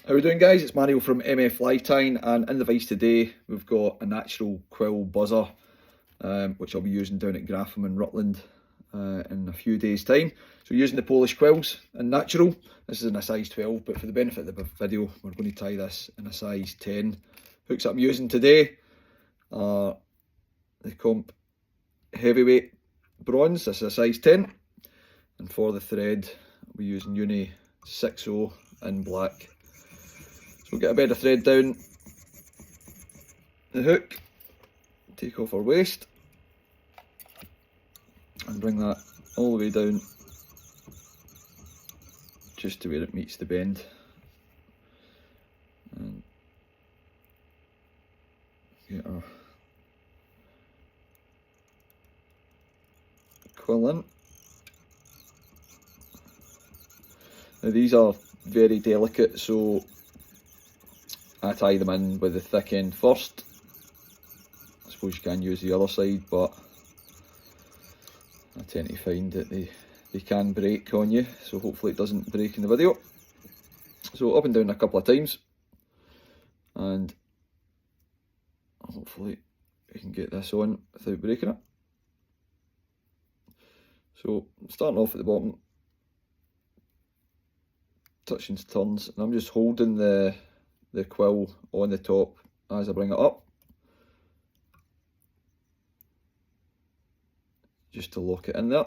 How are we doing, guys? It's Mario from MF Lifetime, and in the vise today we've got a natural Quill Buzzer, which I'll be using down at Grapham in Rutland in a few days' time. So using the Polish quills in natural. This is in a size 12, but for the benefit of the video we're going to tie this in a size 10. Hooks that I'm using today are the Comp Heavyweight Bronze. This is a size 10, and for the thread I'll be using Uni 60 in black. So we'll get a bit of thread down the hook, take off our waist, and bring that all the way down just to where it meets the bend. And get our quill in. Now these are very delicate, so I tie them in with the thick end first. I suppose you can use the other side, but I tend to find that they can break on you, so hopefully it doesn't break in the video. So up and down a couple of times, and hopefully we can get this on without breaking it. So starting off at the bottom, touching turns, and I'm just holding the quill on the top as I bring it up, just to lock it in there.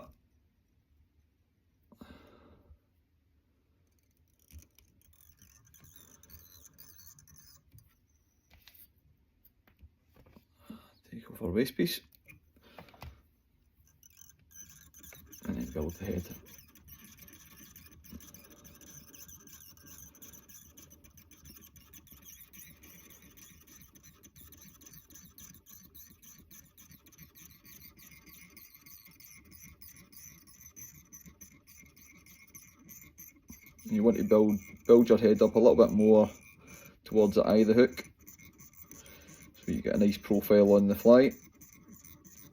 Take off our waist piece and then build the head. You want to build your head up a little bit more towards the eye of the hook, so you get a nice profile on the fly. It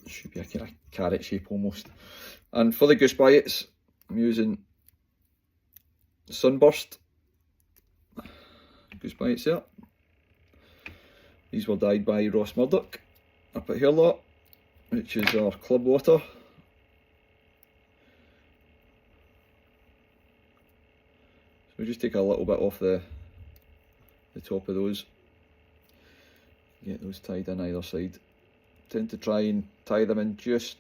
should be a kind of carrot shape almost. And for the goose biots, I'm using Sunburst goose biots there. These were dyed by Ross Murdoch up at Harelaw, which is our club water. So we just take a little bit off the top of those, get those tied in either side. Tend to try and tie them in just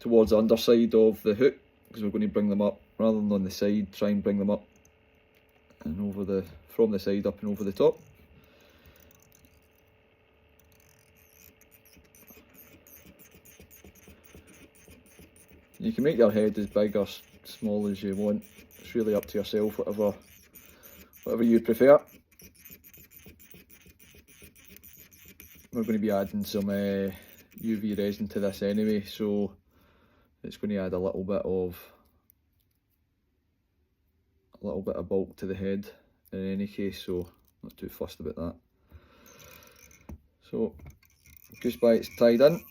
towards the underside of the hook, because we're going to bring them up rather than on the side. Try and bring them up and over from the side up and over the top. You can make your head as big or small as you want. It's really up to yourself, whatever you prefer. We're going to be adding some UV resin to this anyway, so it's going to add a little bit of bulk to the head in any case, so not too fussed about that. So goose biots tied in,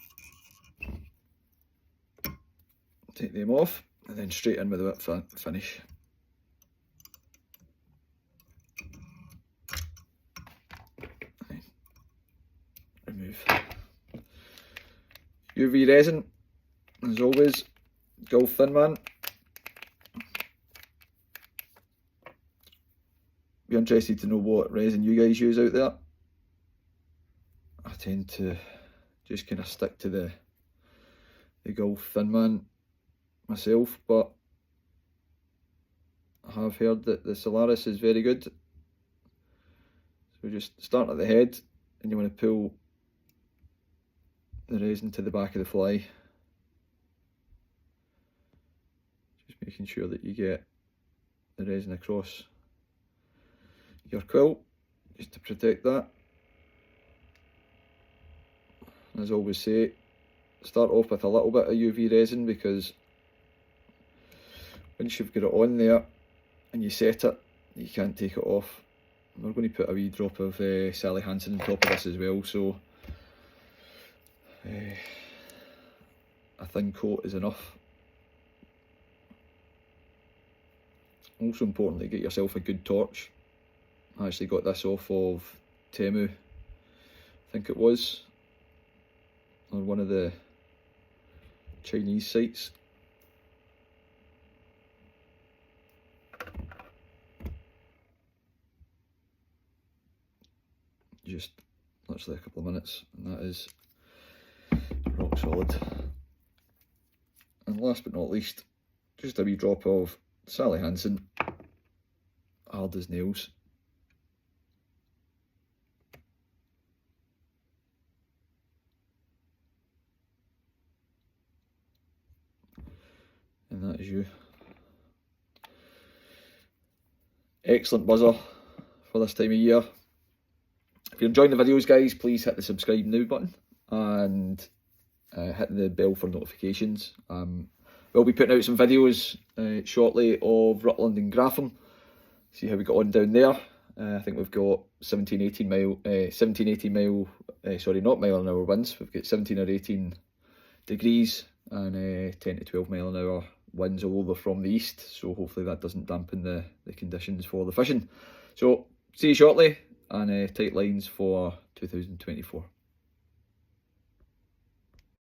take them off, and then straight in with the whip finish. Remove. UV resin, as always, Gulf Thin Man. Be interested to know what resin you guys use out there. I tend to just kind of stick to the Gulf Thin Man myself, but I have heard that the Solaris is very good. So just start at the head, and you want to pull the resin to the back of the fly, just making sure that you get the resin across your quill, just to protect that. As I always say, start off with a little bit of UV resin, because once you've got it on there and you set it, you can't take it off. We're going to put a wee drop of Sally Hansen on top of this as well, so a thin coat is enough. Also important to get yourself a good torch, I actually got this off of Temu, I think it was, on one of the Chinese sites. Just literally a couple of minutes, and that is rock solid. And last but not least, just a wee drop of Sally Hansen, hard as nails. And that is you. Excellent buzzer for this time of year. If you're enjoying the videos, guys, please hit the subscribe now button and hit the bell for notifications. We'll be putting out some videos shortly of Rutland and Grapham. See how we got on down there. I think we've got 17, 18 mile, 17, 18 mile, sorry, not mile an hour winds. We've got 17 or 18 degrees and 10 to 12 mile an hour winds all over from the east. So hopefully that doesn't dampen the conditions for the fishing. So see you shortly, and tight lines for 2024.